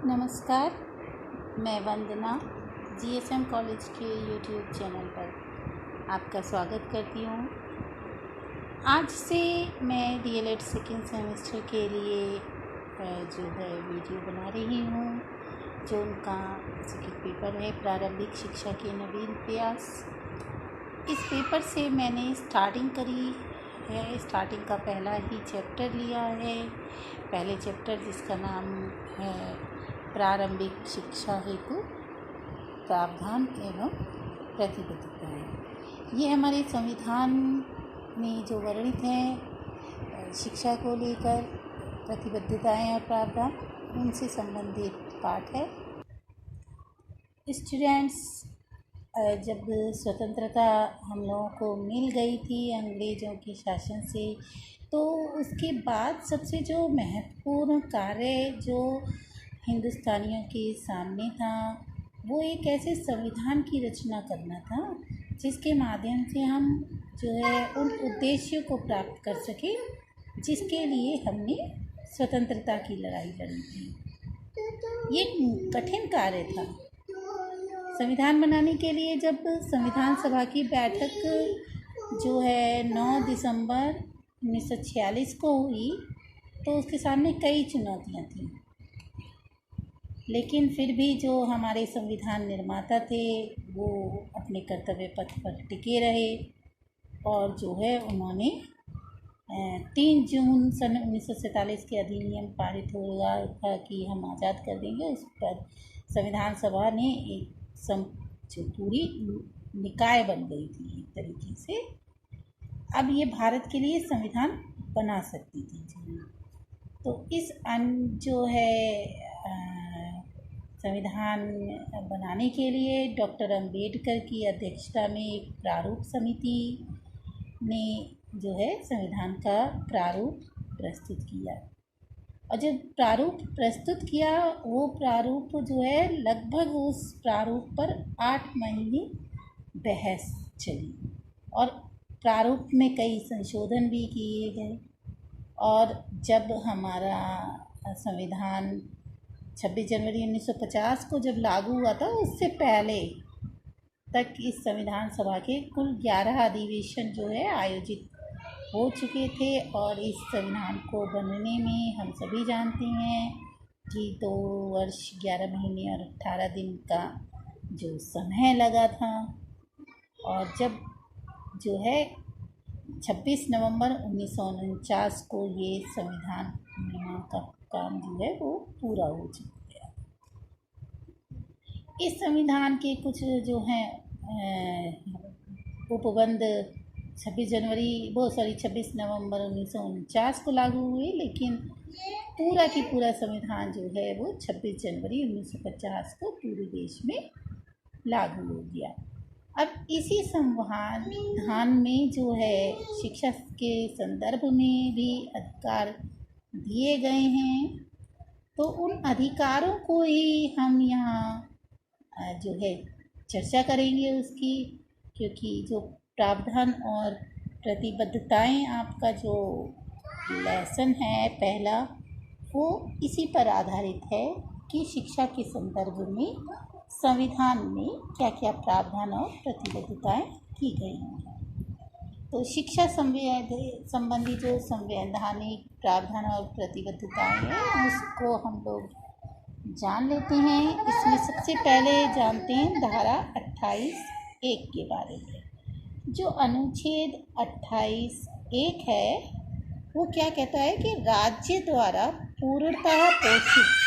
नमस्कार, मैं वंदना GSM college के यूट्यूब चैनल पर आपका स्वागत करती हूँ। आज से मैं डीएलएड सेकेंड सेमेस्टर के लिए जो है वीडियो बना रही हूँ, जो उनका सेकंड पेपर है प्रारंभिक शिक्षा के नवीन प्रयास। इस पेपर से मैंने स्टार्टिंग करी है। स्टार्टिंग का पहला ही चैप्टर लिया है। पहले चैप्टर जिसका नाम है प्रारंभिक शिक्षा हेतु प्रावधान एवं प्रतिबद्धताएं। ये हमारे संविधान में जो वर्णित हैं शिक्षा को लेकर प्रतिबद्धताएं और प्रावधान, उनसे संबंधित पाठ है। स्टूडेंट्स, जब स्वतंत्रता हम लोगों को मिल गई थी अंग्रेज़ों के शासन से, तो उसके बाद सबसे जो महत्वपूर्ण कार्य जो हिंदुस्तानियों के सामने था, वो एक ऐसे संविधान की रचना करना था जिसके माध्यम से हम जो है उन उद्देश्यों को प्राप्त कर सकें जिसके लिए हमने स्वतंत्रता की लड़ाई लड़ी थी। ये कठिन कार्य था। संविधान बनाने के लिए जब संविधान सभा की बैठक जो है 9 दिसंबर 1946 को हुई, तो उसके सामने कई चुनौतियां थीं, लेकिन फिर भी जो हमारे संविधान निर्माता थे वो अपने कर्तव्य पथ पर टिके रहे और जो है उन्होंने 3 जून सन 1947 के अधिनियम पारित हुआ था कि हम आज़ाद कर देंगे। उस पर संविधान सभा ने एक जो पूरी निकाय बन गई थी एक तरीके से। अब ये भारत के लिए संविधान बना सकती थी। तो इस जो है संविधान बनाने के लिए डॉक्टर अंबेडकर की अध्यक्षता में एक प्रारूप समिति ने जो है संविधान का प्रारूप प्रस्तुत किया। और जब प्रारूप प्रस्तुत किया, वो प्रारूप जो है लगभग उस प्रारूप पर 8 महीने बहस चली और प्रारूप में कई संशोधन भी किए गए। और जब हमारा संविधान 26 जनवरी 1950 को जब लागू हुआ था, उससे पहले तक इस संविधान सभा के कुल 11 अधिवेशन जो है आयोजित हो चुके थे। और इस संविधान को बनने में हम सभी जानते हैं कि 2 वर्ष 11 महीने और 18 दिन का जो समय लगा था। और जब जो है 26 नवंबर 1949 को ये संविधान निर्माण का काम जो है वो पूरा हो चुका है। इस संविधान के कुछ जो हैं उपबंध 26 नवंबर 1949 को लागू हुए, लेकिन पूरा की पूरा संविधान जो है वो 26 जनवरी 1950 को पूरे देश में लागू हो गया। अब इसी संविधान में जो है शिक्षा के संदर्भ में भी अधिकार दिए गए हैं। तो उन अधिकारों को ही हम यहाँ जो है चर्चा करेंगे उसकी, क्योंकि जो प्रावधान और प्रतिबद्धताएं आपका जो लेसन है पहला, वो इसी पर आधारित है कि शिक्षा के संदर्भ में संविधान में क्या क्या प्रावधान और प्रतिबद्धताएं की गई हैं। तो शिक्षा संबंधी जो संवैधानिक प्रावधान और प्रतिबद्धताएं हैं, उसको हम लोग जान लेते हैं। इसमें सबसे पहले जानते हैं धारा 28(1) के बारे में। जो अनुच्छेद 28(1) है, वो क्या कहता है कि राज्य द्वारा पूर्णतः पोषित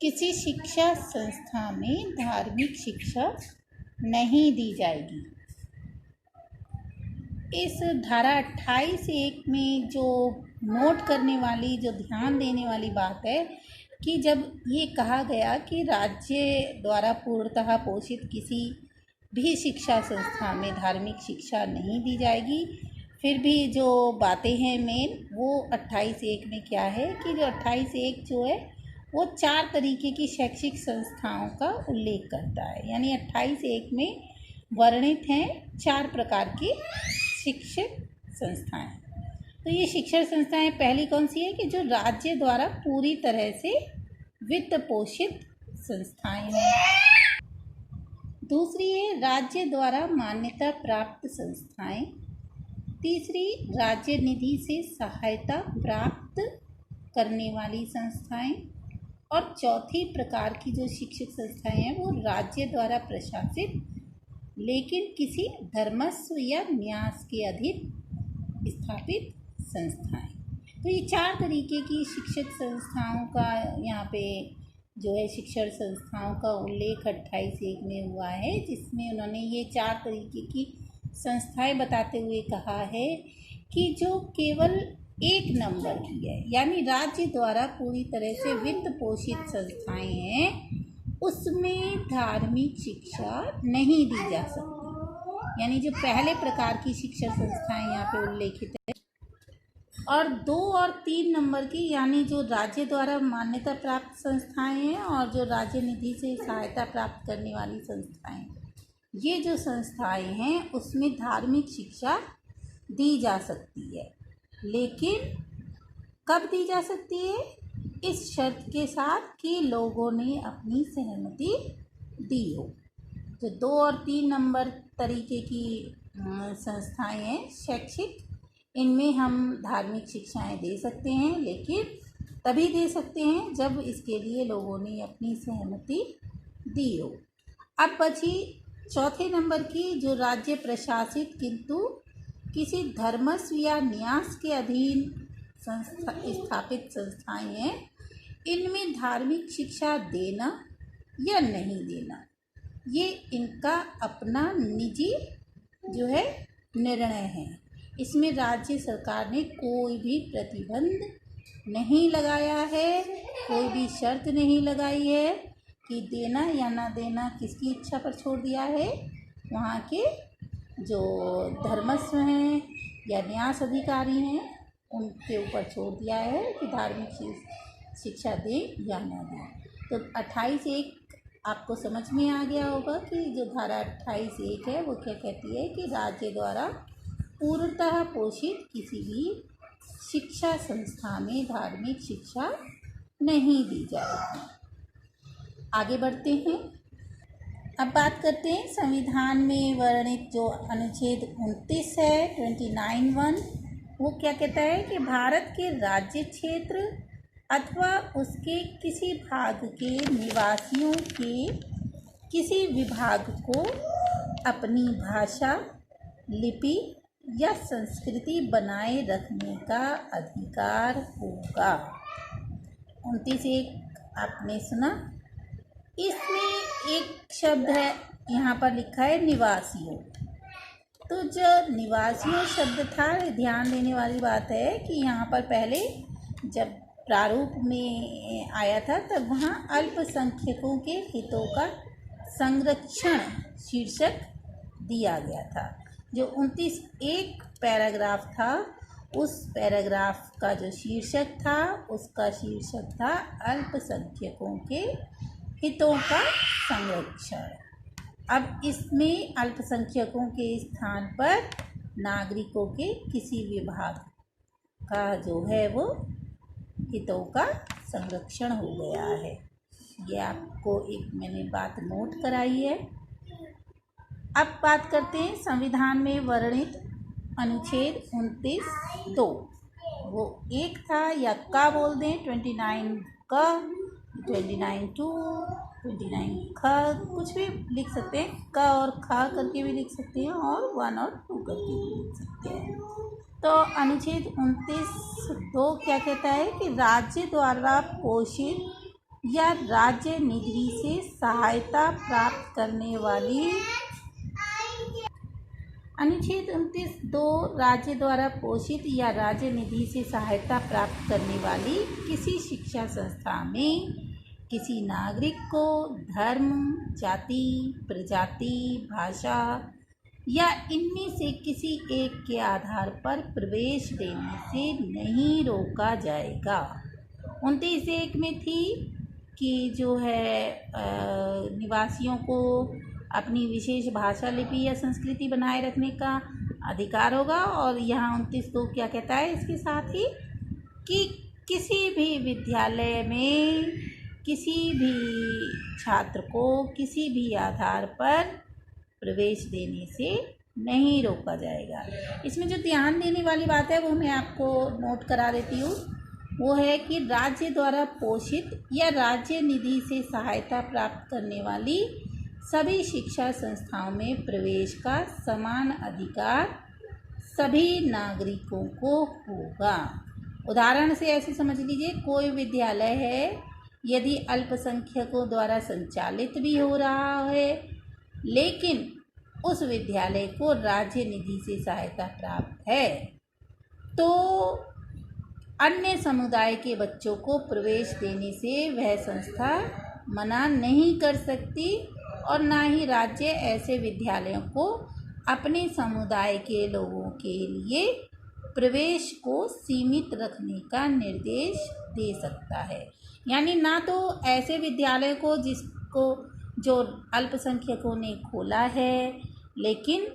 किसी शिक्षा संस्था में धार्मिक शिक्षा नहीं दी जाएगी। इस धारा 28(1) में जो नोट करने वाली, जो ध्यान देने वाली बात है कि जब ये कहा गया कि राज्य द्वारा पूर्णतः पोषित किसी भी शिक्षा संस्था में धार्मिक शिक्षा नहीं दी जाएगी, फिर भी जो बातें हैं मेन वो 28(1) में क्या है कि जो 28(1) जो है वो 4 तरीके की शैक्षिक संस्थाओं का उल्लेख करता है। यानी 28(1) में वर्णित हैं 4 प्रकार की शिक्षण संस्थाएं। तो ये शिक्षण संस्थाएं पहली कौन सी है कि जो राज्य द्वारा पूरी तरह से वित्त पोषित संस्थाएं हैं। दूसरी है राज्य द्वारा मान्यता प्राप्त संस्थाएं। तीसरी राज्य निधि से सहायता प्राप्त करने वाली संस्थाएं। और चौथी प्रकार की जो शिक्षक संस्थाएं हैं वो राज्य द्वारा प्रशासित लेकिन किसी धर्मस्व या न्यास के अधीन स्थापित संस्थाएं। तो ये 4 तरीके की शिक्षक संस्थाओं का यहाँ पे जो है शिक्षण संस्थाओं का उल्लेख 28(1) में हुआ है, जिसमें उन्होंने ये 4 तरीके की संस्थाएं बताते हुए कहा है कि जो केवल 1 नंबर की है, यानी राज्य द्वारा पूरी तरह से वित्त पोषित संस्थाएं हैं, उसमें धार्मिक शिक्षा नहीं दी जा सकती। यानी जो पहले प्रकार की शिक्षण संस्थाएं यहाँ पे उल्लेखित है, और 2 और 3 नंबर की यानी जो राज्य द्वारा मान्यता प्राप्त संस्थाएं हैं और जो राज्य निधि से सहायता प्राप्त करने वाली संस्थाएं, ये जो संस्थाएं हैं उसमें धार्मिक शिक्षा दी जा सकती है, लेकिन कब दी जा सकती है? इस शर्त के साथ कि लोगों ने अपनी सहमति दी हो। जो 2 और 3 नंबर तरीके की संस्थाएं हैं शैक्षिक, इनमें हम धार्मिक शिक्षाएं दे सकते हैं, लेकिन तभी दे सकते हैं जब इसके लिए लोगों ने अपनी सहमति दी हो। अब बची चौथे नंबर की, जो राज्य प्रशासित किंतु किसी धर्मस्व या न्यास के अधीन स्थापित संस्थाएं हैं, इनमें धार्मिक शिक्षा देना या नहीं देना ये इनका अपना निजी जो है निर्णय है। इसमें राज्य सरकार ने कोई भी प्रतिबंध नहीं लगाया है, कोई भी शर्त नहीं लगाई है कि देना या ना देना किसकी इच्छा पर छोड़ दिया है। वहाँ के जो धर्मस्व हैं या न्यास अधिकारी हैं उनके ऊपर छोड़ दिया है कि धार्मिक शिक्षा दें या ना दें। तो 28(1) आपको समझ में आ गया होगा कि जो धारा 28(1) है वो क्या कहती है कि राज्य द्वारा पूर्णतः पोषित किसी भी शिक्षा संस्था में धार्मिक शिक्षा नहीं दी जाएगी। आगे बढ़ते हैं। अब बात करते हैं संविधान में वर्णित जो अनुच्छेद 29 है 29(1), वो क्या कहता है कि भारत के राज्य क्षेत्र अथवा उसके किसी भाग के निवासियों के किसी विभाग को अपनी भाषा, लिपि या संस्कृति बनाए रखने का अधिकार होगा। 29(1) आपने सुना। इसमें एक शब्द है यहाँ पर लिखा है निवासियों। तो जो निवासियों शब्द था, ध्यान देने वाली बात है कि यहाँ पर पहले जब प्रारूप में आया था तब वहाँ अल्पसंख्यकों के हितों का संरक्षण शीर्षक दिया गया था। जो 29(1) पैराग्राफ था, उस पैराग्राफ का जो शीर्षक था उसका शीर्षक था अल्पसंख्यकों के हितों का संरक्षण। अब इसमें अल्पसंख्यकों के स्थान पर नागरिकों के किसी विभाग का जो है वो हितों का संरक्षण हो गया है। ये आपको एक मैंने बात नोट कराई है। अब बात करते हैं संविधान में वर्णित अनुच्छेद 29(2). वो एक था या का बोल दें, 29 का, 29(2), 29 ख, कुछ भी लिख सकते हैं, क और ख करके भी लिख सकते हैं और 1 और 2 करके भी लिख सकते हैं। तो अनुच्छेद 29(2) क्या कहता है कि राज्य द्वारा पोषित या राज्य निधि से सहायता प्राप्त करने वाली, अनुच्छेद 29(2) राज्य द्वारा पोषित या राज्य निधि से सहायता प्राप्त करने वाली किसी शिक्षा संस्था में किसी नागरिक को धर्म, जाति, प्रजाति, भाषा या इनमें से किसी एक के आधार पर प्रवेश देने से नहीं रोका जाएगा। 29(1) में थी कि जो है निवासियों को अपनी विशेष भाषा, लिपि या संस्कृति बनाए रखने का अधिकार होगा, और यहाँ 29(2) क्या कहता है इसके साथ ही कि किसी भी विद्यालय में किसी भी छात्र को किसी भी आधार पर प्रवेश देने से नहीं रोका जाएगा। इसमें जो ध्यान देने वाली बात है वो मैं आपको नोट करा देती हूँ। वो है कि राज्य द्वारा पोषित या राज्य निधि से सहायता प्राप्त करने वाली सभी शिक्षा संस्थाओं में प्रवेश का समान अधिकार सभी नागरिकों को होगा। उदाहरण से ऐसे समझ लीजिए, कोई विद्यालय है, यदि अल्पसंख्यकों द्वारा संचालित भी हो रहा है लेकिन उस विद्यालय को राज्य निधि से सहायता प्राप्त है, तो अन्य समुदाय के बच्चों को प्रवेश देने से वह संस्था मना नहीं कर सकती और ना ही राज्य ऐसे विद्यालयों को अपने समुदाय के लोगों के लिए प्रवेश को सीमित रखने का निर्देश दे सकता है। यानी ना तो ऐसे विद्यालय को जो अल्पसंख्यकों ने खोला है लेकिन